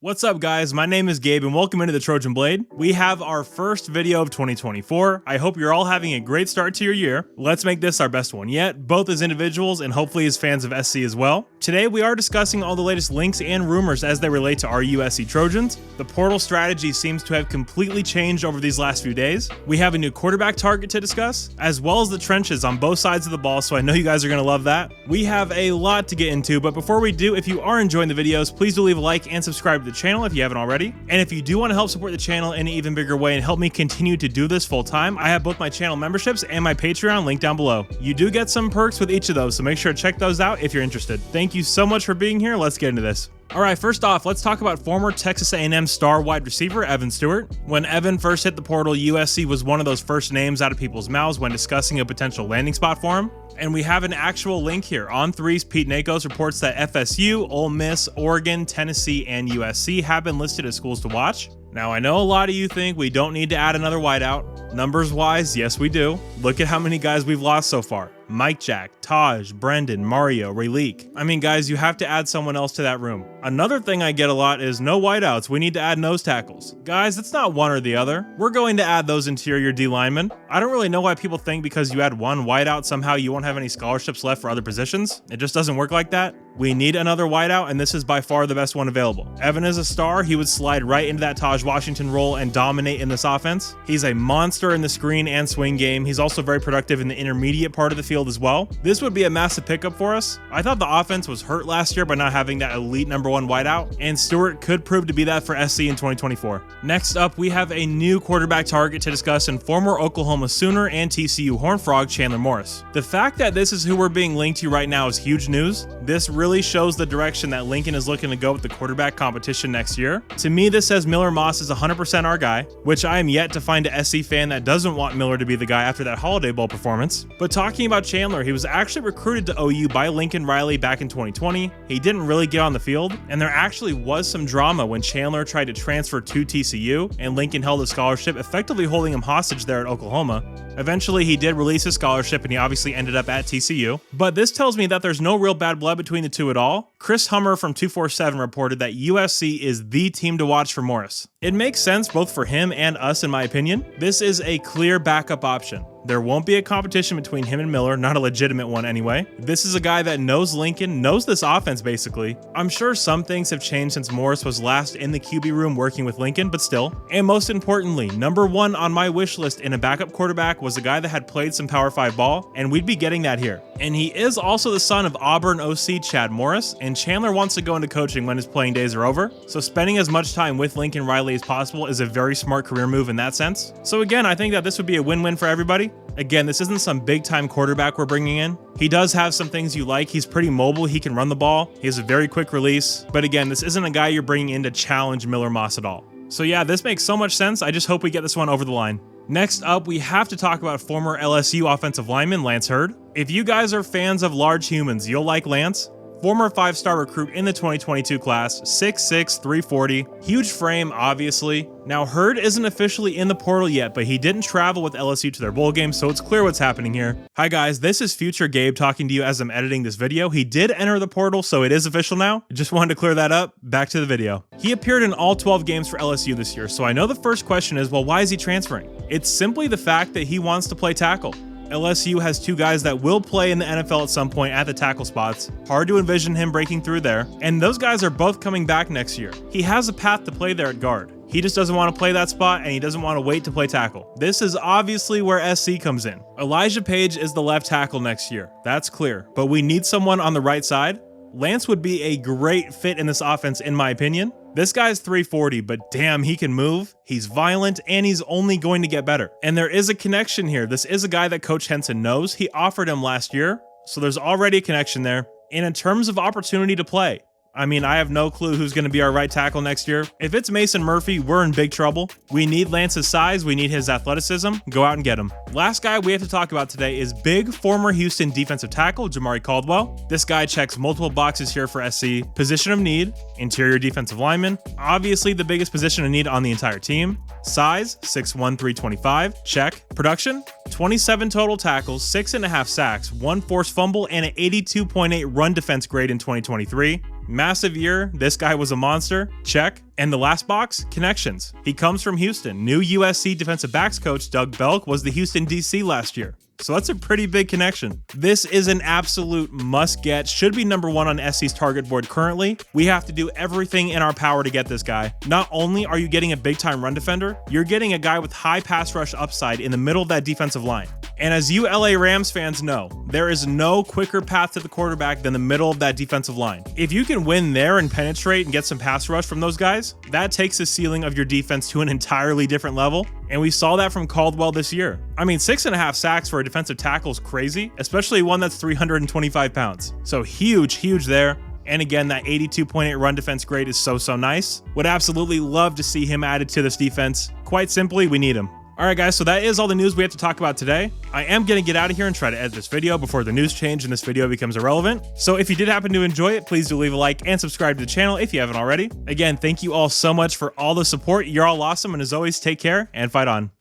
What's up guys, my name is Gabe and welcome into the Trojan Blade. We have our first video of 2024. I hope you're all having a great start to your year. Let's make this our best one yet, both as individuals and hopefully as fans of SC as well. Today we are discussing all the latest links and rumors as they relate to our USC Trojans. The portal strategy seems to have completely changed over these last few days. We have a new quarterback target to discuss, as well as the trenches on both sides of the ball, so I know you guys are going to love that. We have a lot to get into, but before we do, if you are enjoying the videos, please do leave a like and subscribe to the channel if you haven't already. And if you do want to help support the channel in an even bigger way and help me continue to do this full time, I have both my channel memberships and my Patreon linked down below. You do get some perks with each of those, so make sure to check those out if you're interested. Thank you so much for being here. Let's get into this. Alright, first off, let's talk about former Texas A&M star wide receiver Evan Stewart. When Evan first hit the portal, USC was one of those first names out of people's mouths when discussing a potential landing spot for him. And we have an actual link here. On Three's Pete Nakos reports that FSU, Ole Miss, Oregon, Tennessee, and USC have been listed as schools to watch. Now, I know a lot of you think we don't need to add another wideout. Numbers-wise, yes we do. Look at how many guys we've lost so far. Mike Jack, Taj, Brendan, Mario, Rayleek. I mean, guys, you have to add someone else to that room. Another thing I get a lot is no wideouts. We need to add nose tackles. Guys, it's not one or the other. We're going to add those interior D linemen. I don't really know why people think because you add one wideout, somehow you won't have any scholarships left for other positions. It just doesn't work like that. We need another wideout, and this is by far the best one available. Evan is a star. He would slide right into that Taj Washington role and dominate in this offense. He's a monster in the screen and swing game. He's also very productive in the intermediate part of the field as well. This would be a massive pickup for us. I thought the offense was hurt last year by not having that elite #1 wideout, and Stewart could prove to be that for SC in 2024. Next up, we have a new quarterback target to discuss in former Oklahoma Sooner and TCU Horned Frog Chandler Morris. The fact that this is who we're being linked to right now is huge news. This really shows the direction that Lincoln is looking to go with the quarterback competition next year. To me, this says Miller Moss is 100% our guy, which I am yet to find a SC fan that doesn't want Miller to be the guy after that Holiday Bowl performance. But talking about Chandler, he was actually recruited to OU by Lincoln Riley back in 2020. He didn't really get on the field, and there actually was some drama when Chandler tried to transfer to TCU, and Lincoln held a scholarship, effectively holding him hostage there at Oklahoma. Eventually, he did release his scholarship, and he obviously ended up at TCU. But this tells me that there's no real bad blood between the two at all. Chris Hummer from 247 reported that USC is the team to watch for Morris. It makes sense both for him and us, in my opinion. This is a clear backup option. There won't be a competition between him and Miller, not a legitimate one anyway. This is a guy that knows Lincoln, knows this offense basically. I'm sure some things have changed since Morris was last in the QB room working with Lincoln, but still. And most importantly, #1 on my wish list in a backup quarterback was a guy that had played some Power 5 ball, and we'd be getting that here. And he is also the son of Auburn OC Chad Morris, and Chandler wants to go into coaching when his playing days are over. So spending as much time with Lincoln Riley as possible is a very smart career move in that sense. So again, I think that this would be a win-win for everybody. Again, this isn't some big-time quarterback we're bringing in. He does have some things you like. He's pretty mobile. He can run the ball. He has a very quick release. But again, this isn't a guy you're bringing in to challenge Miller Moss at all. So yeah, this makes so much sense. I just hope we get this one over the line. Next up, we have to talk about former LSU offensive lineman Lance Hurd. If you guys are fans of large humans, you'll like Lance. Former 5-star recruit in the 2022 class, 6'6", 340, huge frame, obviously. Now, Hurd isn't officially in the portal yet, but he didn't travel with LSU to their bowl game, so it's clear what's happening here. Hi guys, this is future Gabe talking to you as I'm editing this video. He did enter the portal, so it is official now. Just wanted to clear that up. Back to the video. He appeared in all 12 games for LSU this year, so I know the first question is, well, why is he transferring? It's simply the fact that he wants to play tackle. LSU has two guys that will play in the NFL at some point at the tackle spots. Hard to envision him breaking through there. And those guys are both coming back next year. He has a path to play there at guard. He just doesn't want to play that spot, and he doesn't want to wait to play tackle. This is obviously where SC comes in. Elijah Page is the left tackle next year. That's clear. But we need someone on the right side. Lance would be a great fit in this offense, in my opinion. This guy's 340, but damn, he can move, he's violent, and he's only going to get better. And there is a connection here. This is a guy that Coach Henson knows. He offered him last year, so there's already a connection there. And in terms of opportunity to play, I mean, I have no clue who's going to be our right tackle next year. If it's Mason Murphy, we're in big trouble. We need Lance's size, we need his athleticism. Go out and get him. Last guy we have to talk about today is big former Houston defensive tackle Jamari Caldwell. This guy checks multiple boxes here for SC. Position of need, interior defensive lineman. Obviously the biggest position of need on the entire team. Size, 6'1", 325, check. Production, 27 total tackles, 6.5 sacks, 1 forced fumble, and an 82.8 run defense grade in 2023. Massive year, this guy was a monster, check. And the last box, connections. He comes from Houston. New USC defensive backs coach Doug Belk was the Houston DC last year. So that's a pretty big connection. This is an absolute must get, should be number 1 on SC's target board currently. We have to do everything in our power to get this guy. Not only are you getting a big time run defender, you're getting a guy with high pass rush upside in the middle of that defensive line. And as you LA Rams fans know, there is no quicker path to the quarterback than the middle of that defensive line. If you can win there and penetrate and get some pass rush from those guys, that takes the ceiling of your defense to an entirely different level. And we saw that from Caldwell this year. I mean, 6.5 sacks for a defensive tackle is crazy, especially one that's 325 pounds. So huge there. And again, that 82.8 run defense grade is so nice. Would absolutely love to see him added to this defense. Quite simply, we need him. All right, guys, so that is all the news we have to talk about today. I am going to get out of here and try to edit this video before the news change and this video becomes irrelevant. So if you did happen to enjoy it, please do leave a like and subscribe to the channel if you haven't already. Again, thank you all so much for all the support. You're all awesome. And as always, take care and fight on.